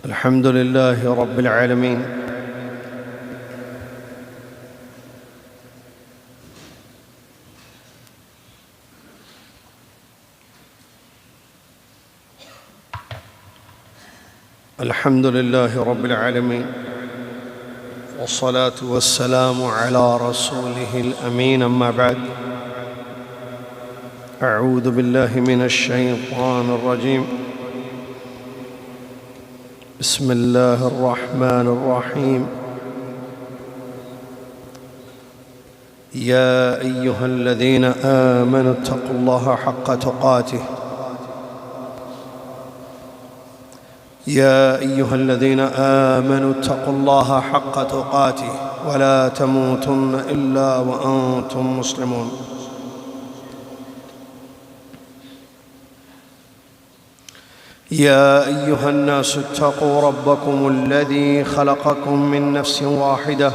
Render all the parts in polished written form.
الحمد لله رب العالمين الحمد لله رب العالمين والصلاة والسلام على رسوله الأمين. أما بعد، أعوذ بالله من الشيطان الرجيم. بسم الله الرحمن الرحيم. يا أيها الذين آمنوا اتقوا الله حق تقاته يا أيها الذين آمنوا اتقوا الله حق تقاته ولا تموتن إلا وأنتم مسلمون. يا أيها الناس اتقوا ربكم الذي خلقكم من نفس واحدة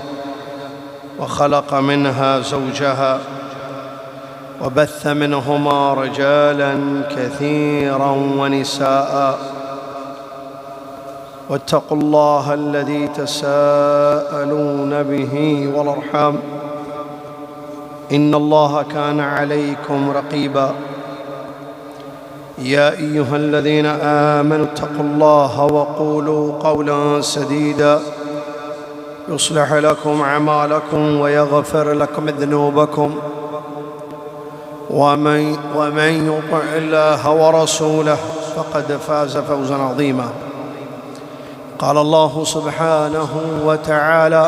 وخلق منها زوجها وبث منهما رجالا كثيرا ونساء واتقوا الله الذي تساءلون به والأرحام إن الله كان عليكم رقيبا. يا أيها الذين آمنوا اتقوا الله وقولوا قولا سديدا يصلح لكم أعمالكم ويغفر لكم ذنوبكم ومن يطع الله ورسوله فقد فاز فوزا عظيما. قال الله سبحانه وتعالى: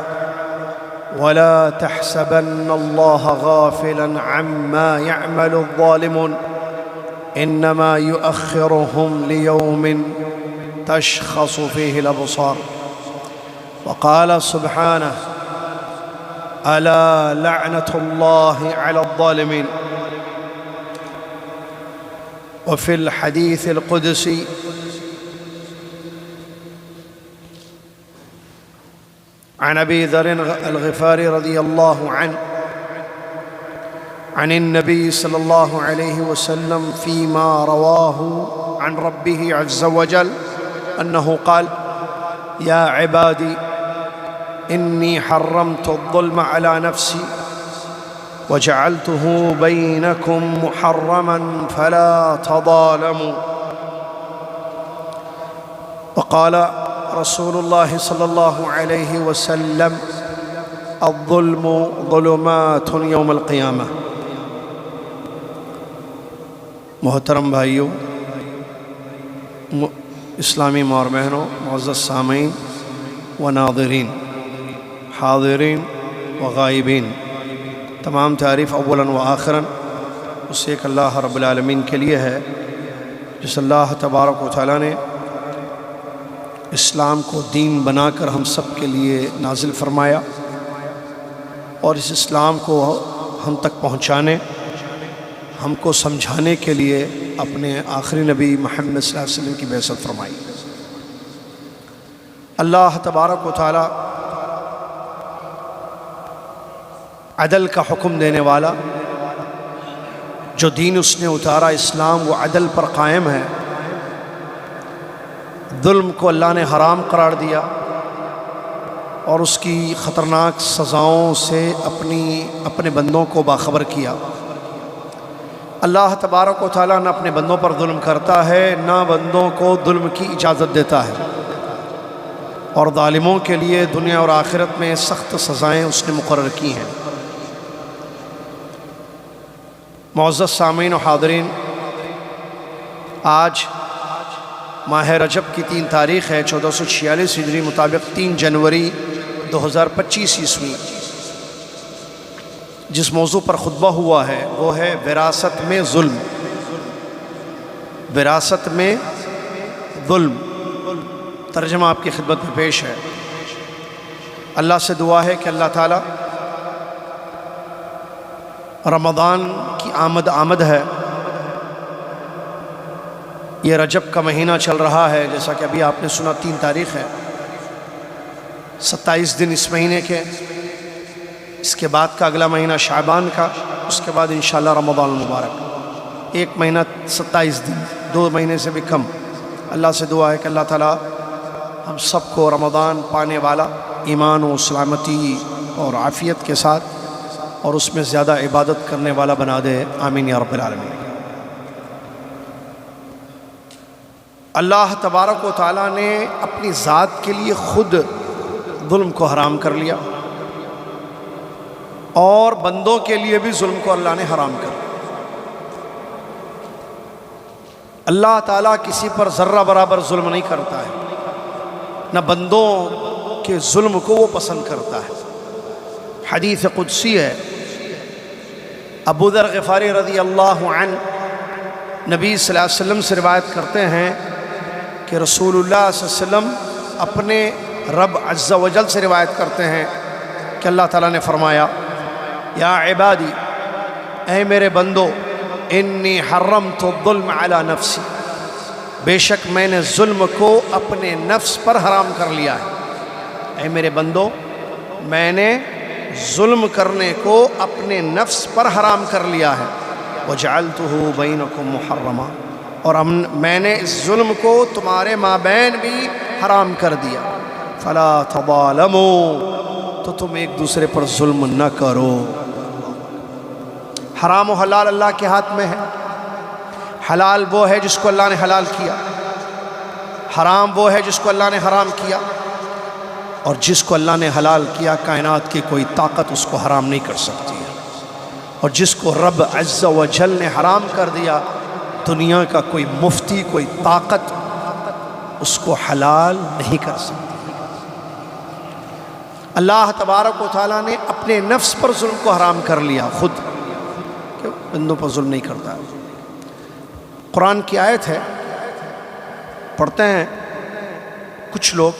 ولا تحسبن الله غافلا عما يعمل الظالمون إنما يؤخرهم ليوم تشخص فيه الأبصار. وقال سبحانه: ألا لعنة الله على الظالمين. وفي الحديث القدسي: عن أبي ذر الغفاري رضي الله عنه عن النبي صلى الله عليه وسلم فيما رواه عن ربه عز وجل أنه قال: يا عبادي إني حرمت الظلم على نفسي وجعلته بينكم محرما فلا تظالموا. وقال رسول الله صلى الله عليه وسلم: الظلم ظلمات يوم القيامة. محترم بھائیوں، اسلامی ماں اور بہنوں، معزز سامعین و ناظرین، حاضرین و غائبین، تمام تعریف اولاً و آخراً اس ایک اللہ رب العالمین کے لیے ہے جس اللہ تبارک و تعالیٰ نے اسلام کو دین بنا کر ہم سب کے لیے نازل فرمایا اور اس اسلام کو ہم تک پہنچانے، ہم کو سمجھانے کے لیے اپنے آخری نبی محمد صلی اللہ علیہ وسلم کی بعثت فرمائی۔ اللہ تبارک و تعالی عدل کا حکم دینے والا، جو دین اس نے اتارا اسلام وہ عدل پر قائم ہے۔ ظلم کو اللہ نے حرام قرار دیا اور اس کی خطرناک سزاؤں سے اپنے بندوں کو باخبر کیا۔ اللہ تبارک و تعالیٰ نہ اپنے بندوں پر ظلم کرتا ہے، نہ بندوں کو ظلم کی اجازت دیتا ہے، اور ظالموں کے لیے دنیا اور آخرت میں سخت سزائیں اس نے مقرر کی ہیں۔ معزز سامعین و حاضرین، آج ماہ رجب کی 3 تاریخ ہے، 1446 ہجری مطابق 3 جنوری 2025 عیسوی۔ جس موضوع پر خطبہ ہوا ہے وہ ہے وراثت میں ظلم۔ وراثت میں ظلم، ترجمہ آپ کی خدمت میں پیش ہے۔ اللہ سے دعا ہے کہ اللہ تعالیٰ، رمضان کی آمد ہے، یہ رجب کا مہینہ چل رہا ہے، جیسا کہ ابھی آپ نے سنا 3 تاریخ ہے، 27 دن اس مہینے کے، اس کے بعد کا اگلا مہینہ شعبان کا، اس کے بعد انشاءاللہ رمضان المبارک، 1 مہینہ 27 دن، 2 مہینے سے بھی کم۔ اللہ سے دعا ہے کہ اللہ تعالیٰ ہم سب کو رمضان پانے والا ایمان و سلامتی اور عافیت کے ساتھ اور اس میں زیادہ عبادت کرنے والا بنا دے، آمین یا رب العالمین۔ اللہ تبارک و تعالیٰ نے اپنی ذات کے لیے خود ظلم کو حرام کر لیا، اور بندوں کے لیے بھی ظلم کو اللہ نے حرام کر لیا۔ اللہ تعالیٰ کسی پر ذرہ برابر ظلم نہیں کرتا ہے، نہ بندوں کے ظلم کو وہ پسند کرتا ہے۔ حدیث قدسی ہے، ابو ذر غفاری رضی اللہ عنہ نبی صلی اللہ علیہ وسلم سے روایت کرتے ہیں کہ رسول اللہ صلی اللہ علیہ وسلم اپنے رب عز و جل سے روایت کرتے ہیں کہ اللہ تعالیٰ نے فرمایا، یا عبادی، اے میرے بندو، انی حرمت الظلم علی نفسی، بے شک میں نے ظلم کو اپنے نفس پر حرام کر لیا ہے۔ اے میرے بندو، میں نے ظلم کرنے کو اپنے نفس پر حرام کر لیا ہے، وجعلتہ بینکم محرما، اور میں نے اس ظلم کو تمہارے مابین بھی حرام کر دیا، فلا تظالموا، تو تم ایک دوسرے پر ظلم نہ کرو۔ حرام و حلال اللہ کے ہاتھ میں ہے۔ حلال وہ ہے جس کو اللہ نے حلال کیا، حرام وہ ہے جس کو اللہ نے حرام کیا، اور جس کو اللہ نے حلال کیا کائنات کی کوئی طاقت اس کو حرام نہیں کر سکتی ہے، اور جس کو رب عز و جل نے حرام کر دیا، دنیا کا کوئی مفتی، کوئی طاقت اس کو حلال نہیں کر سکتی۔ اللہ تبارک و تعالیٰ نے اپنے نفس پر ظلم کو حرام کر لیا خود، کہ بندوں پر ظلم نہیں کرتا ہے۔ قرآن کی آیت ہے، پڑھتے ہیں کچھ لوگ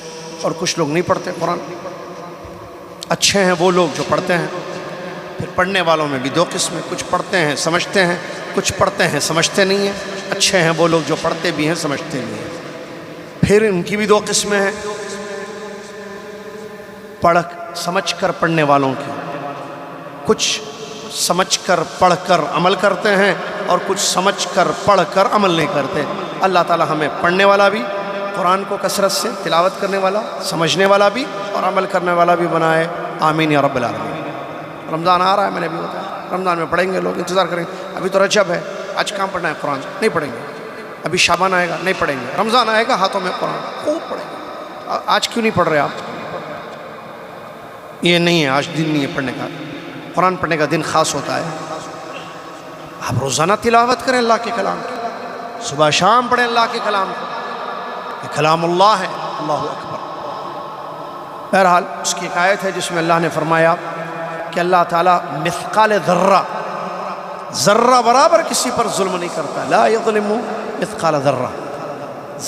اور کچھ لوگ نہیں پڑھتے قرآن۔ اچھے ہیں وہ لوگ جو پڑھتے ہیں، پھر پڑھنے والوں میں بھی دو قسمیں، کچھ پڑھتے ہیں سمجھتے ہیں، کچھ پڑھتے ہیں سمجھتے نہیں ہیں۔ اچھے ہیں وہ لوگ جو پڑھتے بھی ہیں سمجھتے بھی ہیں۔ پھر ان کی بھی دو قسمیں ہیں، سمجھ کر پڑھنے والوں کی، کچھ سمجھ کر پڑھ کر عمل کرتے ہیں اور کچھ سمجھ کر پڑھ کر عمل نہیں کرتے۔ اللہ تعالی ہمیں پڑھنے والا بھی، قرآن کو کثرت سے تلاوت کرنے والا، سمجھنے والا بھی اور عمل کرنے والا بھی بنائے، آمین یا رب العالمین۔ رمضان آ رہا ہے، میں نے بھی بتایا رمضان میں پڑھیں گے لوگ، انتظار کریں گے۔ ابھی تو رجب ہے، آج کہاں پڑھنا ہے قرآن؟ نہیں پڑھیں گے۔ ابھی شعبان آئے گا، نہیں پڑھیں گے۔ رمضان آئے گا، ہاتھوں میں قرآن خوب پڑھیں گے۔ آج کیوں نہیں پڑھ رہے آپ؟ یہ نہیں ہے، آج دن نہیں ہے پڑھنے کا، قرآن پڑھنے کا دن خاص ہوتا ہے۔ آپ روزانہ تلاوت کریں اللہ کے کلام کی، صبح شام پڑھیں اللہ کے کلام کو، یہ کلام اللہ ہے، اللہ اکبر۔ بہرحال اس کی ایک آیت ہے جس میں اللہ نے فرمایا کہ اللہ تعالیٰ مثقال ذرہ، ذرہ برابر کسی پر ظلم نہیں کرتا، لا یظلم مثقال ذرہ،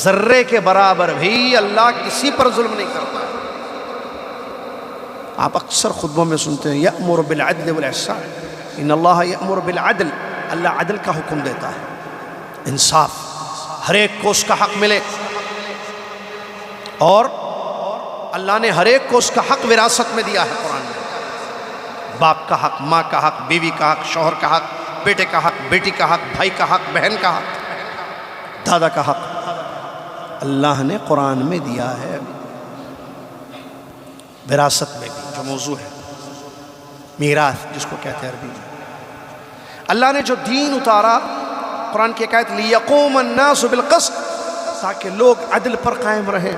ذرے کے برابر بھی اللہ کسی پر ظلم نہیں کرتا۔ آپ اکثر خطبوں میں سنتے ہیں یأمر بالعدل والاحسان، ان اللہ یأمر بالعدل، اللہ عدل کا حکم دیتا ہے، انصاف، ہر ایک کو اس کا حق ملے، اور اللہ نے ہر ایک کو اس کا حق وراثت میں دیا ہے قرآن میں۔ باپ کا حق، ماں کا حق، بیوی کا حق، شوہر کا حق، بیٹے کا حق، بیٹی کا حق، بھائی کا حق، بہن کا حق، دادا کا حق، اللہ نے قرآن میں دیا ہے، وراثت میں بھی، جو موضوع ہے میراث جس کو کہتے ہیں عربی میں۔ اللہ نے جو دین اتارا، قرآن کی ایک آیت لیقوم الناس بالقسط، تاکہ لوگ عدل پر قائم رہیں۔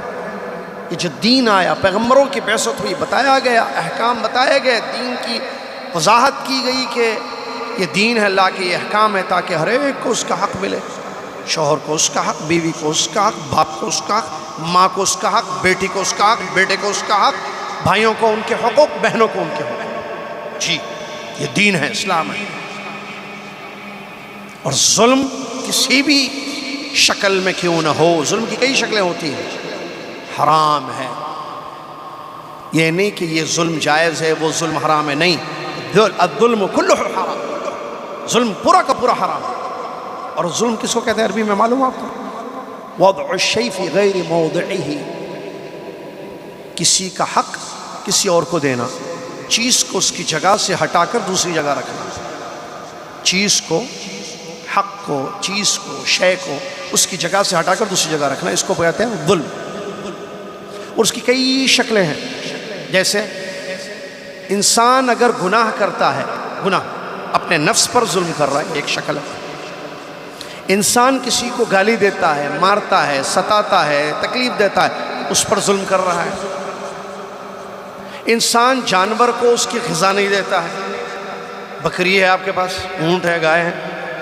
یہ جو دین آیا، پیغمبروں کی بعثت ہوئی، بتایا گیا، احکام بتائے گئے، دین کی وضاحت کی گئی کہ یہ دین ہے اللہ کے، یہ احکام ہے، تاکہ ہر ایک کو اس کا حق ملے، شوہر کو اس کا حق، بیوی کو اس کا حق، باپ کو اس کا حق، ماں کو اس کا حق، بیٹی کو اس کا حق، بیٹے کو اس کا حق، بھائیوں کو ان کے حقوق، بہنوں کو ان کے حقوق۔ جی یہ دین ہے، اسلام ہے۔ اور ظلم کسی بھی شکل میں کیوں نہ ہو، ظلم کی کئی شکلیں ہوتی ہیں، حرام ہے۔ یہ نہیں کہ یہ ظلم جائز ہے وہ ظلم حرام ہے، نہیں، الظلم کلہ حرام، ظلم پورا کا پورا حرام ہے۔ اور ظلم کس کو کہتے ہیں عربی میں معلوم ہے آپ کو؟ وضع الشیء فی غیر موضعہ، کسی کا حق کسی اور کو دینا، چیز کو اس کی جگہ سے ہٹا کر دوسری جگہ رکھنا، چیز کو، حق کو، چیز کو، شے کو اس کی جگہ سے ہٹا کر دوسری جگہ رکھنا، اس کو کہتے ہیں ظلم۔ اور اس کی کئی شکلیں ہیں. جیسے انسان اگر گناہ کرتا ہے، گناہ اپنے نفس پر ظلم کر رہا ہے، ایک شکل ہے. انسان کسی کو گالی دیتا ہے، مارتا ہے، ستاتا ہے، تکلیف دیتا ہے، اس پر ظلم کر رہا ہے. انسان جانور کو اس کی غذا نہیں دیتا ہے. بکری ہے آپ کے پاس، اونٹ ہے، گائے ہے،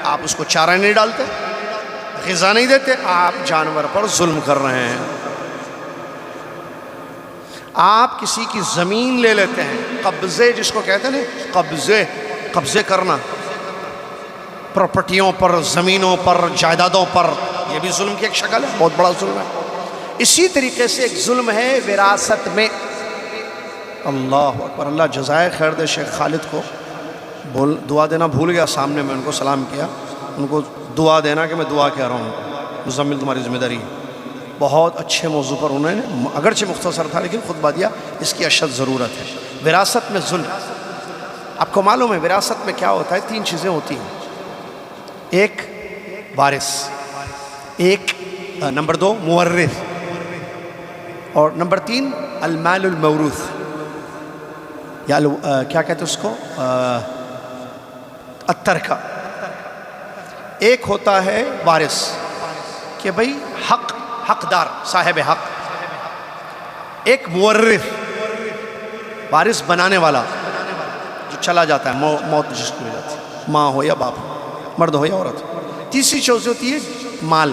آپ اس کو چارہ نہیں ڈالتے، غذا نہیں دیتے، آپ جانور پر ظلم کر رہے ہیں. آپ کسی کی زمین لے لیتے ہیں، قبضے جس کو کہتے ہیں نا، قبضے کرنا پراپرٹیوں پر، زمینوں پر، جائیدادوں پر، یہ بھی ظلم کی ایک شکل ہے، بہت بڑا ظلم ہے. اسی طریقے سے ایک ظلم ہے وراثت میں. اللہ اکبر، اللہ جزائے خیر دے شیخ خالد کو، دعا دینا بھول گیا، سامنے میں ان کو سلام کیا، ان کو دعا دینا کہ میں دعا کہہ رہا ہوں، مزمل تمہاری ذمہ داری ہے. بہت اچھے موضوع پر انہوں نے، اگرچہ مختصر تھا لیکن خطبہ دیا، اس کی اشد ضرورت ہے. وراثت میں ظلم، آپ کو معلوم ہے وراثت میں کیا ہوتا ہے؟ 3 چیزیں ہوتی ہیں. ایک وارث، ایک نمبر 2 مورث، اور نمبر 3 المال الموروث، یا کیا کہتے ہیں اس کو، الترکہ. ایک ہوتا ہے وارث کہ بھئی حقدار، صاحب حق. ایک مورث، وارث بنانے والا جو چلا جاتا ہے، موت جس کو ہو جاتی ہے، ماں ہو یا باپ ہو، مرد ہو یا عورت ہو. تیسری چیز ہوتی ہے مال،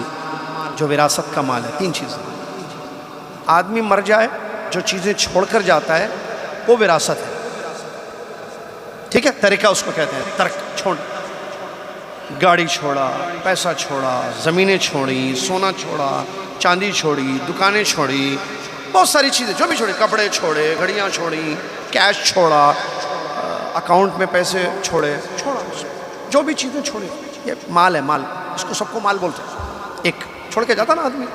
جو وراثت کا مال ہے. 3 چیزیں. آدمی مر جائے، جو چیزیں چھوڑ کر جاتا ہے وہ وراثت ہے، ٹھیک ہے. ترکہ اس کو کہتے ہیں، ترک، چھوڑ. گاڑی چھوڑا، پیسہ چھوڑا، زمینیں چھوڑی، سونا چھوڑا، چاندی چھوڑی، دکانیں چھوڑی، بہت ساری چیزیں جو بھی چھوڑی، کپڑے چھوڑے، گھڑیاں چھوڑی، کیش چھوڑا، اکاؤنٹ میں پیسے چھوڑا، جو بھی چیزیں چھوڑی، یہ مال ہے. مال، اس کو سب کو مال بولتے ہیں. ایک چھوڑ کے جاتا نا آدمی،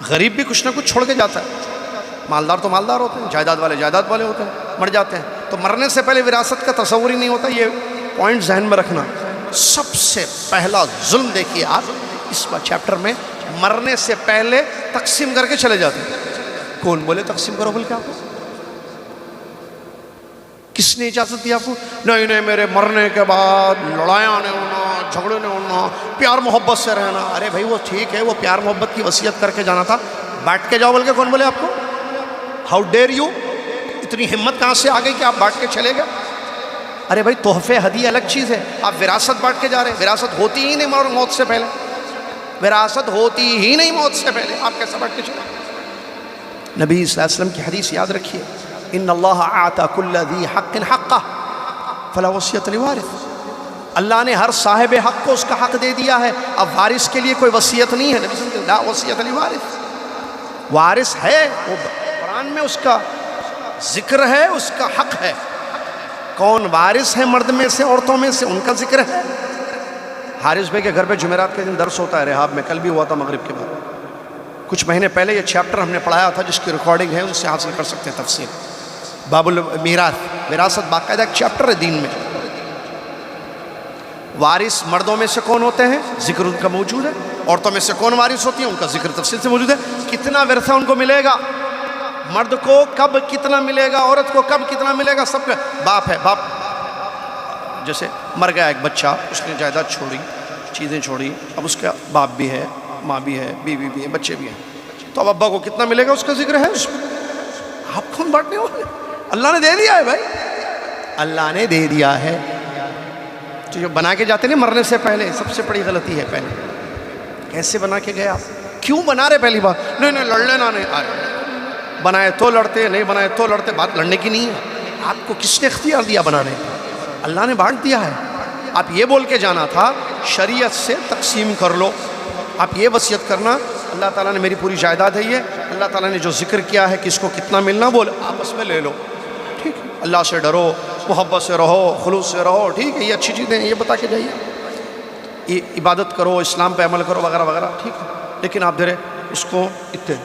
غریب بھی کچھ نہ کچھ چھوڑ کے جاتا ہے. مالدار تو مالدار ہوتے ہیں، جائیداد والے جائیداد والے ہوتے ہیں، مر جاتے ہیں. تو مرنے سے پہلے وراثت کا تصور ہی نہیں ہوتا. یہ پوائنٹ ذہن میں رکھنا. سب سے پہلا ظلم دیکھیے آپ اس چیپٹر میں، مرنے سے پہلے تقسیم کر کے چلے جاتے ہیں. کون بولے تقسیم کرو بول کے آپ کو؟ کس نے اجازت دی آپ کو؟ نہیں میرے مرنے کے بعد لڑائیاں نہیں ہونا، جھگڑے نہیں ہونا، پیار محبت سے رہنا. ارے بھائی وہ ٹھیک ہے، وہ پیار محبت کی وصیت کر کے جانا تھا، بانٹ کے جاؤ بول کے کون بولے آپ کو؟ ہاؤ ڈیئر یو، اتنی ہمت کہاں سے آ گئی کہ آپ بانٹ کے چلے گئے؟ ارے بھائی تحفے ہدیہ الگ چیز ہے، آپ وراثت بانٹ کے جا رہے ہیں. وراثت ہوتی ہی نہیں موت سے پہلے، وراثت ہوتی ہی نہیں موت سے پہلے، آپ کیسے بانٹ کے چلے؟ نبی صلی اللہ علیہ وسلم کی حدیث یاد رکھیے، ان اللہ اعطى كل ذی حق حقہ فلا وصیۃ لوارث. اللہ نے ہر صاحب حق کو اس کا حق دے دیا ہے، اب وارث کے لیے کوئی وصیت نہیں ہے. نبی صلی اللہ علیہ وسلم لا وصیۃ لوارث. وارث ہے، وہ قرآن میں اس کا ذکر ہے، اس کا حق ہے. کون وارث ہے مرد میں سے، عورتوں میں سے، ان کا ذکر ہے. حارث بھائی کے گھر پہ جمعرات کے دن درس ہوتا ہے رحاب میں، کل بھی ہوا تھا مغرب کے بعد. کچھ مہینے پہلے یہ چیپٹر ہم نے پڑھایا تھا، جس کی ریکارڈنگ ہے ان سے حاصل کر سکتے ہیں تفسیر. باب المیراث، وراثت باقاعدہ ایک چیپٹر ہے دین میں. وارث مردوں میں سے کون ہوتے ہیں، ذکر ان کا موجود ہے. عورتوں میں سے کون وارث ہوتی ہیں، ان کا ذکر تفصیل سے موجود ہے. کتنا ورثہ ان کو ملے گا، مرد کو کب کتنا ملے گا، عورت کو کب کتنا ملے گا، سب کا. باپ ہے، باپ جیسے مر گیا ایک بچہ، اس نے جائیداد چھوڑی، چیزیں چھوڑی، اب اس کا باپ بھی ہے، ماں بھی ہے، بیوی بھی ہے، بچے بھی ہیں. تو اب ابا کو کتنا ملے گا، اس کا ذکر ہے. اس میں آپ کون بانٹنے والے؟ اللہ نے دے دیا ہے بھائی، اللہ نے دے دیا ہے. تو جو بنا کے جاتے ہیں مرنے سے پہلے، سب سے بڑی غلطی ہے. پہلے کیسے بنا کے گئے آپ؟ کیوں بنا رہے پہلی بار؟ نہیں لڑ لینا نہیں، بنائے تو لڑتے، نہیں بنائے تو لڑتے. بات لڑنے کی نہیں ہے. آپ کو کس نے اختیار دیا بنانے کا؟ اللہ نے بانٹ دیا ہے. آپ یہ بول کے جانا تھا شریعت سے تقسیم کر لو. آپ یہ وصیت کرنا، اللہ تعالیٰ نے میری پوری جائیداد ہے یہ، اللہ تعالیٰ نے جو ذکر کیا ہے کس کو کتنا ملنا، بول آپس میں لے لو. ٹھیک ہے، اللہ سے ڈرو، محبت سے رہو، خلوص سے رہو. ٹھیک ہے، یہ اچھی چیزیں ہیں، یہ بتا کے جائیے. یہ عبادت کرو، اسلام پہ عمل کرو، وغیرہ وغیرہ. ٹھیک ہے، لیکن آپ دے رہے اس کو اتنے،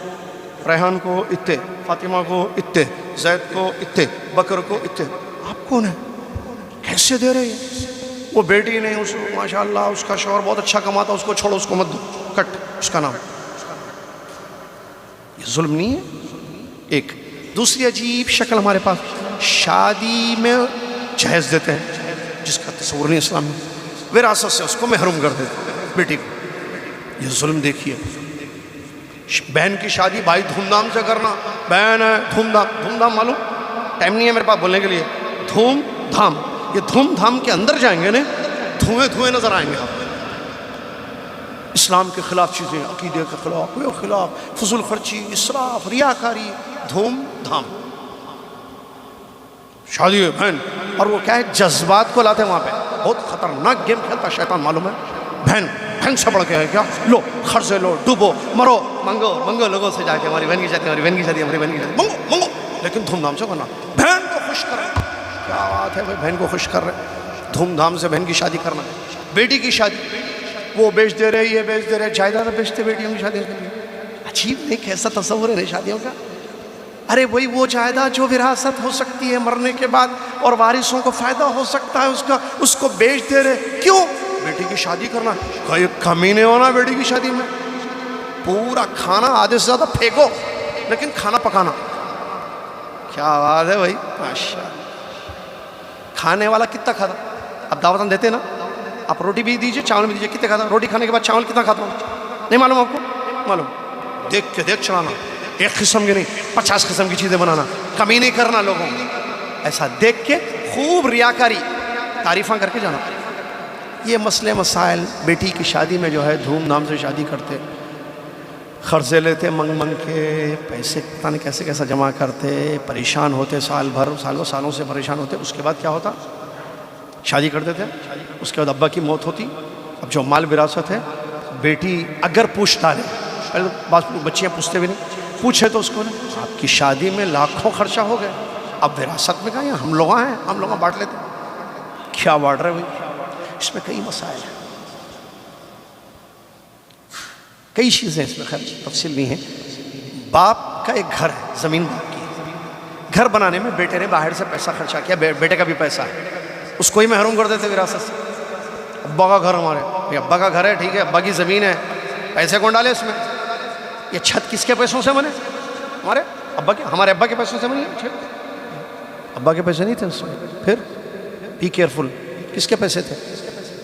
ریحان کو اتنے، فاطمہ کو اتنے، زید کو اتنے، بکر کو اتنے. آپ کون ہیں، کیسے دے رہے ہیں؟ وہ بیٹی نہیں، اس ماشاء اللہ اس کا شوہر بہت اچھا کماتا، اس کو چھوڑو، اس کو مت دو، کٹ اس کا نام. یہ ظلم نہیں ہے؟ ایک دوسری عجیب شکل ہمارے پاس، شادی میں جہیز دیتے ہیں جس کا تصور نہیں اسلام میں، وراثت سے اس کو محروم کر دیتے ہیں بیٹی کو۔ یہ ظلم دیکھیے، بہن کی شادی بھائی دھوم دھام سے کرنا، بہن ہے دھوم دھام، دھوم دھام معلوم ٹائم نہیں ہے میرے پاس بولنے کے لیے، دھوم دھام، یہ دھوم دھام کے اندر جائیں گے نا دھوئیں دھوئیں نظر آئیں گے آپ، اسلام کے خلاف چیزیں، عقیدے کے خلاف، وہ خلاف، فضول خرچی، اسراف، ریاکاری، دھوم دھام، شادی ہے بہن، اور وہ کیا ہے جذبات کو لاتے ہیں وہاں پہ، بہت خطرناک گیم کھیلتا شیطان معلوم ہے، بہن بہن سے بڑھ کے ہے کیا، لو قرضے لو، ڈوبو مرو، منگو منگو لوگوں سے جا کے ہماری بہن کی شادی، ہماری بہن کی شادی، ہماری بہن کی شادی، منگو منگو، لیکن دھوم دھام سے کرنا، بہن کو خوش کرنا، کیا بات ہے بھائی، بہن کو خوش کر رہے، دھوم دھام سے بہن کی شادی کرنا، بیٹی کی شادی، وہ بیچ دے رہے، یہ بیچ دے رہے، جائیداد بیچتے بیٹیوں کی شادیوں کے لیے، عجیب نہیں کیسا تصور ہے شادیوں کا، ارے وہی وہ جائیداد جو وراثت ہو سکتی ہے مرنے کے بعد اور وارثوں کو فائدہ ہو سکتا ہے اس کا، اس کو بیچ دے رہے، کیوں؟ بیٹی کی شادی کرنا، کوئی کمی نہیں ہونا بیٹی کی شادی میں، پورا کھانا آدھے سے زیادہ پھینکو لیکن کھانا پکانا، کیا بات ہے بھائی، ماشاءاللہ، کھانے والا کتنا کھاتا، اب دعوتاں دیتے نا، آپ روٹی بھی دیجئے چاول بھی دیجئے، کتنے کھاتا، روٹی کھانے کے بعد چاول کتنا کھاتا ہوں، نہیں معلوم آپ کو؟ معلوم، دیکھ کے دیکھ چلانا، ایک قسم کی نہیں 50 قسم کی چیزیں بنانا، کمی نہیں کرنا لوگوں کو، ایسا دیکھ کے خوب ریاکاری تعریفاں کر کے جانا۔ یہ مسئلے مسائل بیٹی کی شادی میں جو ہے دھوم دھام سے شادی کرتے، قرضے لیتے منگ منگ کے، پیسے پتہ نہیں کیسے کیسا جمع کرتے، پریشان ہوتے سال بھر، سالوں سے پریشان ہوتے، اس کے بعد کیا ہوتا، شادی کرتے تھے، اس کے بعد ابا کی موت ہوتی، اب جو مال وراثت ہے بیٹی اگر پوچھتا ہے، پہلے بعض بچیاں پوچھتے بھی نہیں، پوچھے تو اس کو نہیں، آپ کی شادی میں لاکھوں خرچہ ہو گئے، اب وراثت میں کہا یہ ہم لوگ ہیں، ہم لوگ بانٹ لیتے، کیا بانٹ رہے بھائی، اس میں کئی مسائل ہیں، کئی چیزیں اس میں خیر تفصیل بھی ہیں۔ باپ کا ایک گھر ہے، زمین باپ کی، گھر بنانے میں بیٹے نے باہر سے پیسہ خرچہ کیا، بیٹے کا بھی پیسہ ہے، اس کو ہی محروم کر دیتے وراثت سے، ابا کا گھر ہمارے، یہ ابا کا گھر ہے ٹھیک ہے، ابا کی زمین ہے، پیسے کون ڈالے اس میں، یہ چھت کس کے پیسوں سے بنے، ہمارے ابا کے، ہمارے ابا کے پیسوں سے بنی ہے، ابا کے پیسے نہیں تھے اس میں، پھر بی کیئرفل، کس کے پیسے تھے،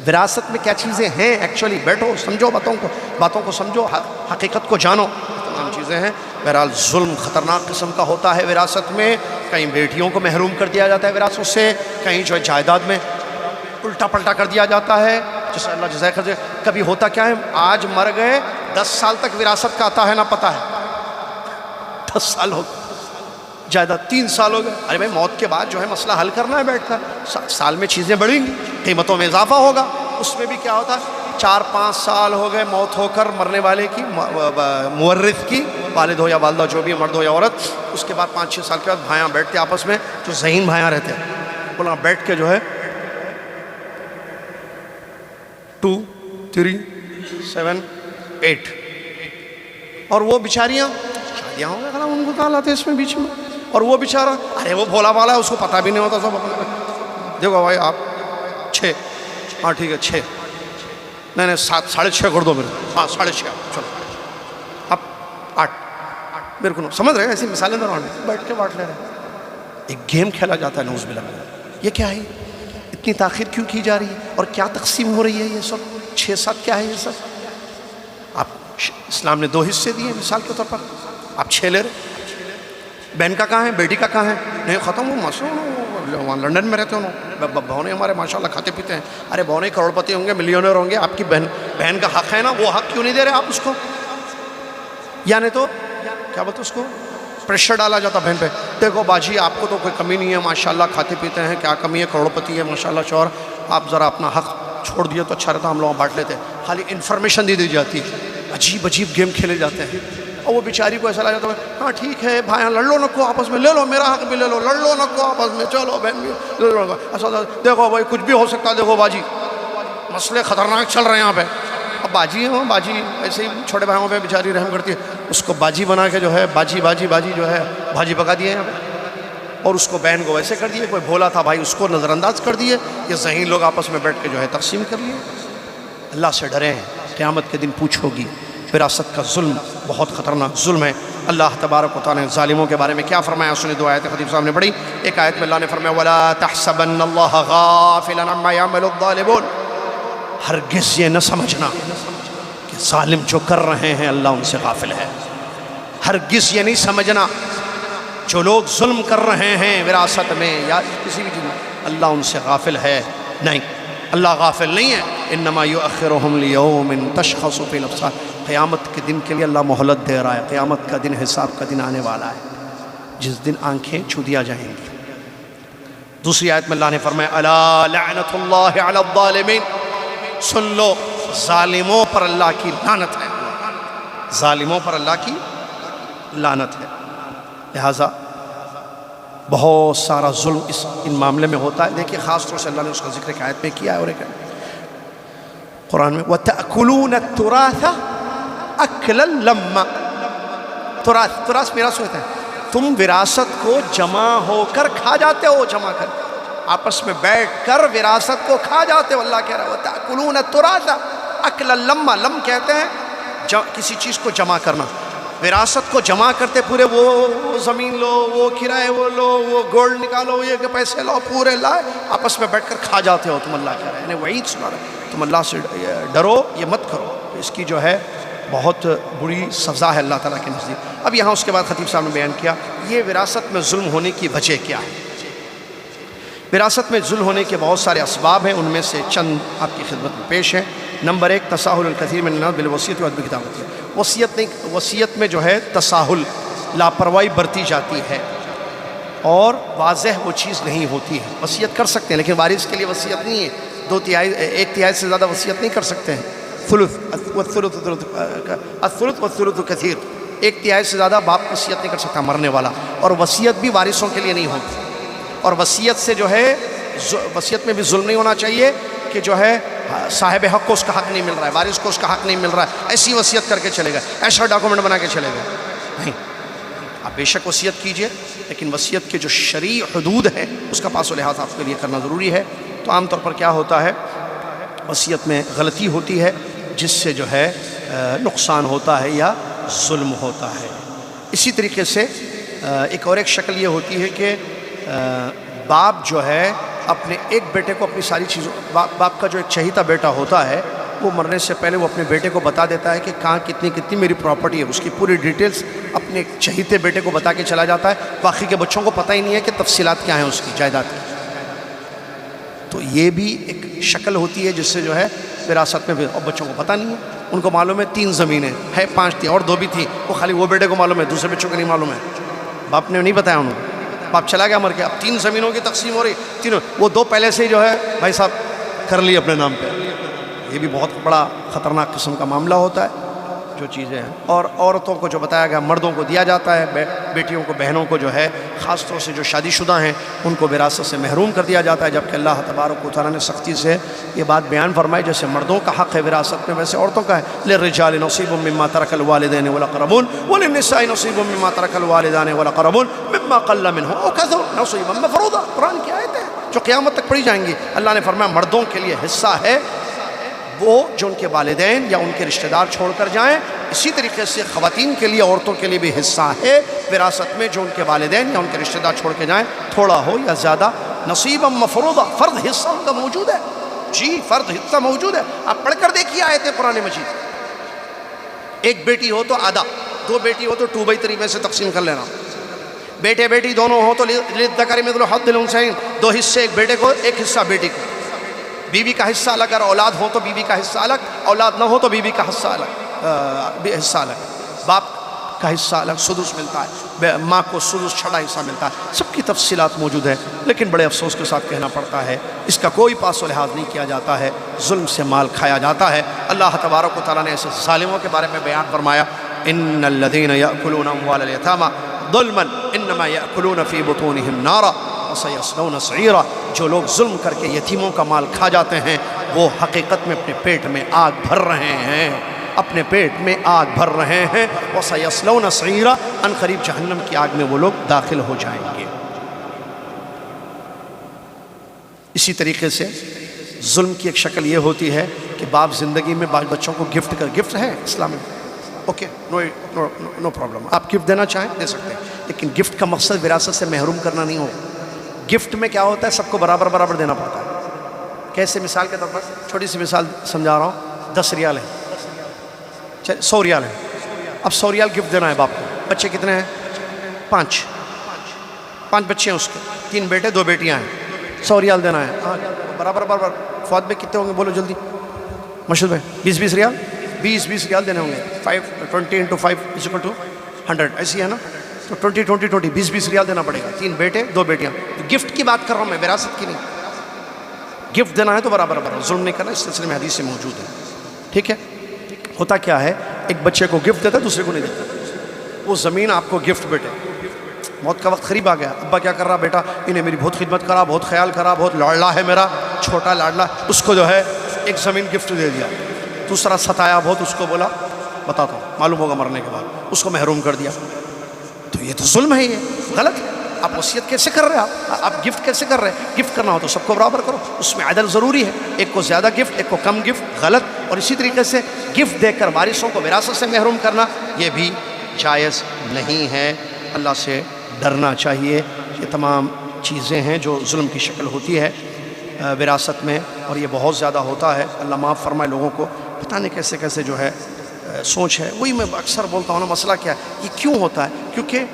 وراثت میں کیا چیزیں ہیں ایکچولی، بیٹھو سمجھو باتوں کو سمجھو، حقیقت کو جانو، تمام چیزیں ہیں۔ بہرحال ظلم خطرناک قسم کا ہوتا ہے وراثت میں، کہیں بیٹیوں کو محروم کر دیا جاتا ہے وراثت سے، کہیں جو ہے جائیداد میں الٹا پلٹا کر دیا جاتا ہے، جسے اللہ جزائے خیر، کبھی ہوتا کیا ہے، آج مر گئے 10 سال تک وراثت کا آتا ہے نہ پتہ ہے، 10 سال ہو گئے، جائیداد 3 سال ہو گئے، ارے بھائی موت کے بعد جو ہے مسئلہ حل کرنا ہے بیٹھ کر، سال میں چیزیں بڑھیں گی، قیمتوں میں اضافہ ہوگا، اس میں بھی کیا ہوتا ہے 4-5 سال ہو گئے موت ہو کر مرنے والے کی، مورث کی، والد ہو یا والدہ جو بھی مرد ہو یا عورت، اس کے بعد 5-6 سال کے بعد بھائیاں بیٹھتے آپس میں، جو ذہین بھائیاں رہتے ہیں، بولا بیٹھ کے جو ہے 2 3 7 8، اور وہ بیچاریاں شادیاں ہوں گے، ان کو کہاں لاتے اس میں بیچ میں، اور وہ بیچارہ ارے وہ بھولا بالا ہے، اس کو پتہ بھی نہیں ہوتا، سب اپنے دیکھو بھائی آپ 6، ہاں ٹھیک ہے 6، نہیں 7 6.5 کر دو میرے، ہاں 6.5 چلو، اب 8 میرے کو سمجھ رہے ہیں، ایسی مثالیں دوران بیٹھ کے بانٹ لے رہے ہیں، ایک گیم کھیلا جاتا ہے نعوذ باللہ، یہ کیا ہے، اتنی تاخیر کیوں کی جا رہی ہے، اور کیا تقسیم ہو رہی ہے، یہ سب 6-7 کیا ہے یہ سب، آپ اسلام نے 2 حصے دیے مثال کے طور پر، آپ 6 لے رہے، بہن کا کہاں ہے، بیٹی کا کہاں ہے، نہیں ختم ہو مسئلہ، وہاں لنڈن میں رہتے ہوں، بہنیں ہمارے ماشاءاللہ کھاتے پیتے ہیں، ارے بہنیں کروڑ پتی ہوں گے، ملینئر ہوں گے، آپ کی بہن کا حق ہے نا، وہ حق کیوں نہیں دے رہے آپ اس کو، یا نہیں تو کیا بولتے اس کو، پریشر ڈالا جاتا بہن پہ، دیکھو باجی آپ کو تو کوئی کمی نہیں ہے ماشاءاللہ، کھاتے پیتے ہیں، کیا کمی ہے، کروڑ پتی ہے ماشاءاللہ شوہر، آپ ذرا اپنا حق چھوڑ دیا تو اچھا رہتا، ہم لوگ بانٹ لیتے، خالی انفارمیشن دی جاتی، عجیب گیم کھیلے جاتے ہیں، اور وہ بیچاری کو ایسا لگا جاتا ہے، ہاں ٹھیک ہے بھائیاں لڑ لو نکو آپس میں، لے لو میرا حق بھی لے لو، لڑ لو نکو آپس میں، چلو بہن بھی لڑ لو، ایسا دیکھو بھائی کچھ بھی ہو سکتا ہے، دیکھو باجی مسئلے خطرناک چل رہے ہیں یہاں پہ، اب باجی ہوں، باجی ایسے ہی چھوٹے بھائیوں پہ بیچاری رحم کرتی ہے، اس کو باجی بنا کے جو ہے باجی جو ہے بھاجی پکا دیے یہاں پہ، اور اس کو بہن کو ویسے کر دیے، کوئی بھولا تھا بھائی اس کو نظر انداز کر دیے، یہ ذہین لوگ آپس میں بیٹھ کے جو ہے تقسیم کر لیے۔ اللہ سے ڈریں، قیامت کے دن پوچھو گی، وراثت کا ظلم بہت خطرناک ظلم ہے۔ اللہ تبارک و تعالیٰ نے ظالموں کے بارے میں کیا فرمایا سنیں، دو آیتیں خطیب صاحب نے پڑھی۔ ایک آیت میں اللہ نے فرمایا وَلَا تَحْسَبَنَّ اللَّهَ غَافِلًا عَمَّا يَعْمَلُ الظَّالِمُونَ، ہرگز یہ نہ سمجھنا کہ ظالم جو کر رہے ہیں اللہ ان سے غافل ہے۔ ہرگز یہ نہیں سمجھنا جو لوگ ظلم کر رہے ہیں وراثت میں یا کسی بھی چیز میں اللہ ان سے غافل ہے، نہیں، اللہ غافل نہیں ہے۔ انما یؤخرہم لیوم تشخص فی الابصار، قیامت کے دن کے لیے اللہ مہلت دے رہا ہے۔ قیامت کا دن، حساب کا دن آنے والا ہے جس دن آنکھیں چھو دیا جائیں گی۔ دوسری آیت میں اللہ نے فرمایا الا لعنت اللہ علی الظالمین، سن لو ظالموں پر اللہ کی لعنت ہے، ظالموں پر اللہ کی لعنت ہے۔ لہٰذا بہت سارا ظلم ان معاملے میں ہوتا ہے۔ دیکھیے خاص طور سے اللہ نے اس کا ذکر ایک آیت میں کیا ہے، اور ایک قرآن میں وَتَأْكُلُونَ التُّرَاثَ أَكْلًا لَمًّا، تراث میراث ہوتا ہے، تم وراثت کو جمع ہو کر کھا جاتے ہو، جمع کر آپس میں بیٹھ کر وراثت کو کھا جاتے ہو۔ اللہ کہہ رہا ہے وَتَأْكُلُونَ التُّرَاثَ أَكْلًا لَمًّا، لم کہتے ہیں کسی چیز کو جمع کرنا، وراثت کو جمع کرتے پورے، وہ زمین لو، وہ کرائے وہ لو، وہ گولڈ نکالو، یہ پیسے لو، پورے لائے آپس میں بیٹھ کر کھا جاتے ہو تم۔ اللہ کہہ رہا ہے یعنی وعید سنا رہا ہے تم اللہ سے ڈرو، یہ مت کرو، اس کی جو ہے بہت بری سزا ہے اللہ تعالیٰ کے نزدیک۔ اب یہاں اس کے بعد خطیب صاحب نے بیان کیا یہ وراثت میں ظلم ہونے کی وجہ کیا ہے۔ وراثت میں ظلم ہونے کے بہت سارے اسباب ہیں، ان میں سے چند آپ کی خدمت میں پیش ہیں۔ نمبر ایک، تساہل الکثیر من الناس بالوصیۃ وعدم کتابتها، وصیت میں جو ہے تساہل، لاپرواہی برتی جاتی ہے اور واضح وہ چیز نہیں ہوتی ہے۔ وصیت کر سکتے ہیں لیکن وارث کے لیے وصیت نہیں ہے، ایک تہائی سے زیادہ وصیت نہیں کر سکتے ہیں۔ الثلث والثلث کثیر، ایک تہائی سے زیادہ باپ وصیت نہیں کر سکتا مرنے والا، اور وصیت بھی وارثوں کے لیے نہیں ہوتی۔ اور وصیت سے جو ہے وصیت میں بھی ظلم نہیں ہونا چاہیے کہ جو ہے صاحب حق کو اس کا حق نہیں مل رہا ہے، وارث کو اس کا حق نہیں مل رہا ہے، ایسی وصیت کر کے چلے گئے، ایسا ڈاکومنٹ بنا کے چلے گئے، نہیں۔ آپ بے شک وصیت کیجئے لیکن وصیت کے جو شرعی حدود ہے اس کا پاس و لحاظ آپ کے لیے کرنا ضروری ہے۔ تو عام طور پر کیا ہوتا ہے، وصیت میں غلطی ہوتی ہے جس سے جو ہے نقصان ہوتا ہے یا ظلم ہوتا ہے۔ اسی طریقے سے ایک اور ایک شکل یہ ہوتی ہے کہ باپ جو ہے اپنے ایک بیٹے کو اپنی ساری چیزوں، باپ کا جو ایک چہیتا بیٹا ہوتا ہے وہ مرنے سے پہلے وہ اپنے بیٹے کو بتا دیتا ہے کہ کہاں کتنی کتنی میری پراپرٹی ہے، اس کی پوری ڈیٹیلز اپنے چہیتے بیٹے کو بتا کے چلا جاتا ہے، باقی کے بچوں کو پتہ ہی نہیں ہے کہ تفصیلات کیا ہیں اس کی جائیداد کی۔ تو یہ بھی ایک شکل ہوتی ہے جس سے جو ہے وراثت میں اور بچوں کو پتہ نہیں ہے، ان کو معلوم ہے 3 زمینیں ہے، 5 تھیں اور 2 بھی تھیں، وہ خالی وہ بیٹے کو معلوم ہے، دوسرے بچوں کو نہیں معلوم ہے، باپ نے نہیں بتایا انہوں نے، باپ چلا گیا مر کے، اب 3 زمینوں کی تقسیم ہو رہی، تینوں وہ 2 پہلے سے ہی جو ہے بھائی صاحب کر لی اپنے نام پہ۔ یہ بھی بہت بڑا خطرناک قسم کا معاملہ ہوتا ہے جو چیزیں ہیں۔ اور عورتوں کو جو بتایا گیا مردوں کو دیا جاتا ہے، بیٹیوں کو، بہنوں کو جو ہے خاص طور سے جو شادی شدہ ہیں ان کو وراثت سے محروم کر دیا جاتا ہے، جبکہ اللہ تبارک و تعالیٰ نے سختی سے یہ بات بیان فرمائی جیسے مردوں کا حق ہے وراثت میں ویسے عورتوں کا ہے۔ للرجال نصیب مما ترک الوالدین والاقربون وللنساء نصیب مما ترک الوالدان والاقربون مما قل منه او كثر نصیبا مفروضا، قرآن کی آیت ہے جو قیامت تک پڑھی جائیں گی۔ اللہ نے فرمایا مردوں کے لیے حصہ ہے وہ جو ان کے والدین یا ان کے رشتہ دار چھوڑ کر جائیں، اسی طریقے سے خواتین کے لیے، عورتوں کے لیے بھی حصہ ہے وراثت میں جو ان کے والدین یا ان کے رشتہ دار چھوڑ کے جائیں، تھوڑا ہو یا زیادہ، نصیبا مفروضا، فرض حصہ ان کا موجود ہے، جی فرض حصہ موجود ہے۔ آپ پڑھ کر دیکھیے آیت قرآن مجید، ایک بیٹی ہو تو آدھا، 2 بیٹی ہو تو 2/3 میں سے تقسیم کر لینا، بیٹے بیٹی دونوں ہو تو للذکر مثل حظ الانثیین، 2 حصے ایک بیٹے کو، ایک حصہ بیٹی کو، بیوی کا حصہ الگ، اگر اولاد ہو تو بیوی کا حصہ الگ، اولاد نہ ہو تو بیوی کا حصہ الگ، باپ کا حصہ الگ، سدس ملتا ہے، ماں کو سدس چھٹا حصہ ملتا ہے، سب کی تفصیلات موجود ہے، لیکن بڑے افسوس کے ساتھ کہنا پڑتا ہے اس کا کوئی پاس و لحاظ نہیں کیا جاتا ہے، ظلم سے مال کھایا جاتا ہے۔ اللہ تبارک و تعالیٰ نے ایسے ظالموں کے بارے میں بیان فرمایا ان الذین یأکلون اموال الیتامی ظلما انما یأکلون فی بطونہم نارا وسیصلون سعیرا، جو لوگ ظلم کر کے یتیموں کا مال کھا جاتے ہیں وہ حقیقت میں اپنے پیٹ میں آگ بھر رہے ہیں، اپنے پیٹ میں آگ بھر رہے ہیں، وسیصلون سعیرا، ان قریب جہنم کی آگ میں وہ لوگ داخل ہو جائیں گے۔ اسی طریقے سے ظلم کی ایک شکل یہ ہوتی ہے کہ باپ زندگی میں بچوں کو گفٹ ہے اسلام میں اوکے نو پرابلم. آپ گفٹ دینا چاہیں دے سکتے ہیں, لیکن گفٹ کا مقصد وراثت سے محروم کرنا نہیں ہو. گفٹ میں کیا ہوتا ہے, سب کو برابر برابر دینا پڑتا ہے. کیسے؟ مثال کے طور پر چھوٹی سی مثال سمجھا رہا ہوں. 10 ریال ہے, 100 ریال ہے. اب 100 ریال گفٹ دینا ہے باپ کو. بچے کتنے ہیں؟ 5 بچے ہیں اس کے, 3 بیٹے 2 بیٹیاں ہیں. 100 ریال دینا ہے. برابر برابر. فواد بھائی کتنے ہوں گے بولو جلدی. مشہور بھائی 20 ریال 20 ریال دینے ہوں گے. 20 × 5 = 100. ایسی ہے نا. تو 20 20 ریال دینا پڑے گا. 3 بیٹے 2 بیٹیاں. گفٹ کی بات کر رہا ہوں میں, وراثت کی نہیں. گفٹ دینا ہے تو برابر برابر, ظلم نہیں کرنا. اس سلسلے میں حدیث سے موجود ہے. ٹھیک ہے. ہوتا کیا ہے, ایک بچے کو گفٹ دیتا ہے, دوسرے کو نہیں دیتا. وہ زمین آپ کو گفٹ, بیٹے موت کا وقت قریب آ گیا. ابا کیا کر رہا, بیٹا انہیں میری بہت خدمت کرا, بہت خیال کرا, بہت لاڈلا ہے میرا چھوٹا لاڈلا, اس کو جو ہے ایک زمین گفٹ دے دیا. دوسرا ستایا بہت, اس کو بولا بتاتا ہوں معلوم ہوگا مرنے کے بعد, اس کو محروم کر دیا. تو یہ تو ظلم ہے, یہ غلط ہے. آپ وصیت کیسے کر رہے ہیں, آپ گفٹ کیسے کر رہے ہیں؟ گفٹ کرنا ہو تو سب کو برابر کرو, اس میں عدل ضروری ہے. ایک کو زیادہ گفٹ, ایک کو کم گفٹ, غلط. اور اسی طریقے سے گفٹ دے کر وارثوں کو وراثت سے محروم کرنا, یہ بھی جائز نہیں ہے. اللہ سے ڈرنا چاہیے. یہ تمام چیزیں ہیں جو ظلم کی شکل ہوتی ہے وراثت میں, اور یہ بہت زیادہ ہوتا ہے. اللہ معاف فرمائے لوگوں کو. پتہ نہیں کیسے کیسے جو ہے سوچ ہے. وہی میں اکثر بولتا ہوں نا, مسئلہ کیا ہے, یہ کیوں ہوتا ہے؟ کیونکہ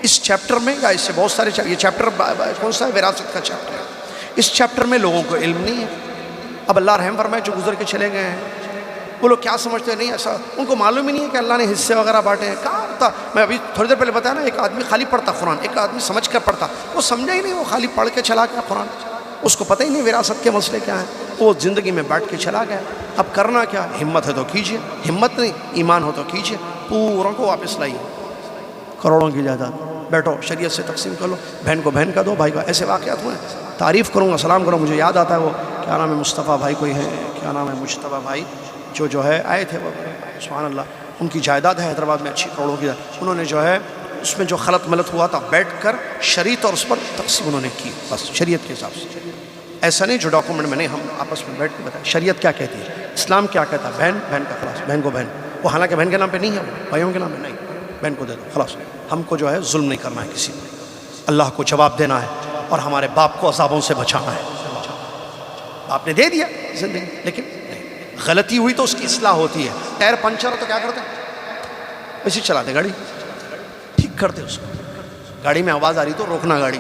اس چیپٹر میں یا اس سے بہت سارے یہ چیپٹر کون سا ہے؟ وراثت کا چیپٹر ہے. اس چیپٹر میں لوگوں کو علم نہیں ہے. اب اللہ رحم فرمائے جو گزر کے چلے گئے ہیں, وہ لوگ کیا سمجھتے ہیں, نہیں ایسا ان کو معلوم ہی نہیں ہے کہ اللہ نے حصے وغیرہ بانٹے ہیں. کہاں ہوتا, میں ابھی تھوڑی دیر پہلے بتایا نا, ایک آدمی خالی پڑھتا قرآن, ایک آدمی سمجھ کر پڑھتا, وہ سمجھا ہی نہیں, وہ خالی پڑھ کے چلا گیا قرآن, اس کو پتہ ہی نہیں وراثت کے مسئلے کیا ہیں, وہ زندگی میں بیٹھ کے چلا گیا. اب کرنا کیا, ہمت ہے تو کیجئے, ہمت نہیں ایمان ہو تو کیجئے, پوروں کو واپس لائیے. کروڑوں کی جائیداد بیٹھو شریعت سے تقسیم کر لو, بہن کو بہن کا دو, بھائی کا. ایسے واقعات ہوئے. تعریف کروں گا, سلام کروں, مجھے یاد آتا ہے وہ کیا نام ہے, مصطفیٰ بھائی کوئی ہے, کیا نام ہے, مجتبیٰ بھائی, جو ہے آئے تھے, وہ سبحان اللہ, ان کی جائیداد ہے حیدرآباد میں اچھی کروڑوں کی. انہوں نے جو ہے اس میں جو خلط ملط ہوا تھا بیٹھ کر شریعت اور اس پر تقسیم انہوں نے کی, بس شریعت کے حساب سے. ایسا نہیں جو ڈاکومنٹ میں نہیں, ہم آپس میں بیٹھ کے بتائیں شریعت کیا کہتی ہے, اسلام کیا کہتا ہے. بہن بہن کا خلاص, بہن کو بہن, وہ حالانکہ بہن کے نام پہ نہیں ہے, بھائیوں کے نام پہ نہیں, بہن کو دے دو خلاص. ہم کو جو ہے ظلم نہیں کرنا ہے کسی پہ, اللہ کو جواب دینا ہے اور ہمارے باپ کو عذابوں سے بچانا ہے. آپ نے دے دیا زندگی, لیکن غلطی ہوئی تو اس کی اصلاح ہوتی ہے. ٹائر پنچر ہو تو کیا کرتے ہیں, ایسے چلاتے گاڑی, ٹھیک کرتے اس کو. گاڑی میں آواز آ رہی تو روکنا گاڑی,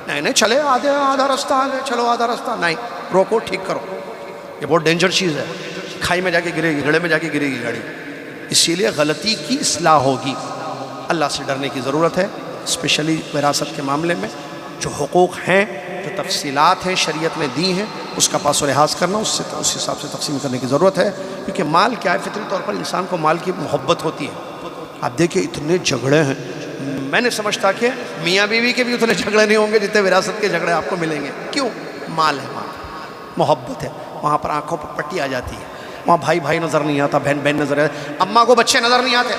نہیں چلے آدھا رستہ آ گئے, چلو آدھا رستہ, نہیں روکو, ٹھیک کرو. یہ بہت ڈینجر چیز ہے, کھائی میں جا کے گرے گی, گڑھے میں جا کے گرے گی گاڑی. اسی لیے غلطی کی اصلاح ہوگی. اللہ سے ڈرنے کی ضرورت ہے, اسپیشلی وراثت کے معاملے میں. جو حقوق ہیں, جو تفصیلات ہیں شریعت نے دی ہیں, اس کا پاس و لحاظ کرنا, اس حساب سے تقسیم کرنے کی ضرورت ہے. کیونکہ مال کیا ہے, فطری طور پر انسان کو مال کی محبت ہوتی ہے. آپ دیکھیں اتنے جھگڑے ہیں, میں نے سمجھتا کہ میاں بیوی کے بھی اتنے جھگڑے نہیں ہوں گے جتنے وراثت کے جھگڑے آپ کو ملیں گے. کیوں؟ مال ہے, مال محبت ہے. وہاں پر آنکھوں پر پٹی آ جاتی ہے, وہاں بھائی بھائی نظر نہیں آتا, بہن بہن نظر آتا, اماں کو بچے نظر نہیں آتے,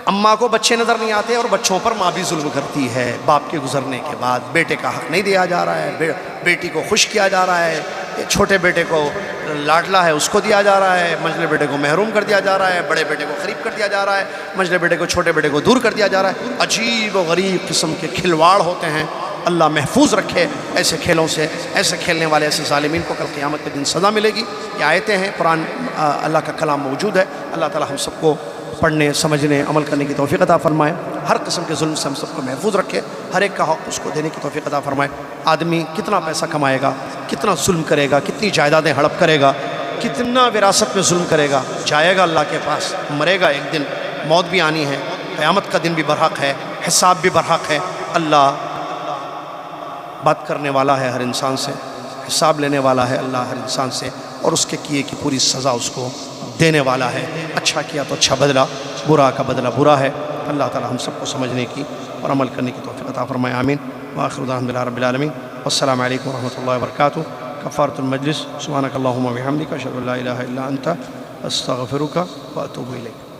اماں کو بچے نظر نہیں آتے, اور بچوں پر ماں بھی ظلم کرتی ہے. باپ کے گزرنے کے بعد بیٹے کا حق نہیں دیا جا رہا ہے, بیٹی کو خوش کیا جا رہا ہے, چھوٹے بیٹے کو لاڈلا ہے اس کو دیا جا رہا ہے, منجلے بیٹے کو محروم کر دیا جا رہا ہے, بڑے بیٹے کو قریب کر دیا جا رہا ہے, منجلے بیٹے کو چھوٹے بیٹے کو دور کر دیا جا رہا ہے. عجیب و غریب قسم کے کھلواڑ ہوتے ہیں. اللہ محفوظ رکھے ایسے کھیلوں سے. ایسے کھیلنے والے ایسے ظالمین کو کل قیامت کے دن سزا ملے گی. یہ آیتیں ہیں, قرآن اللہ کا کلام موجود ہے. اللہ تعالی ہم سب کو پڑھنے, سمجھنے, عمل کرنے کی توفیق عطا فرمائے. ہر قسم کے ظلم سے ہم سب کو محفوظ رکھے. ہر ایک کا حق اس کو دینے کی توفیق عطا فرمائے. آدمی کتنا پیسہ کمائے گا, کتنا ظلم کرے گا, کتنی جائیدادیں ہڑپ کرے گا, کتنا وراثت میں ظلم کرے گا, جائے گا اللہ کے پاس, مرے گا ایک دن, موت بھی آنی ہے, قیامت کا دن بھی برحق ہے, حساب بھی برحق ہے. اللہ بات کرنے والا ہے ہر انسان سے, حساب لینے والا ہے اللہ ہر انسان سے, اور اس کے کیے کی پوری سزا اس کو دینے والا ہے. اچھا کیا تو اچھا بدلہ, برا کا بدلہ برا ہے. اللہ تعالی ہم سب کو سمجھنے کی اور عمل کرنے کی توفیق عطا فرمائے. آمین. وآخر دعوانا الحمدللہ رب العالمین. والسلام علیکم ورحمۃ اللہ وبرکاتہ. کفارۃ المجلس. سبحانک اللہم وبحمدک, اشہد ان لا الہ الا انت, استغفرک واتوب الیک.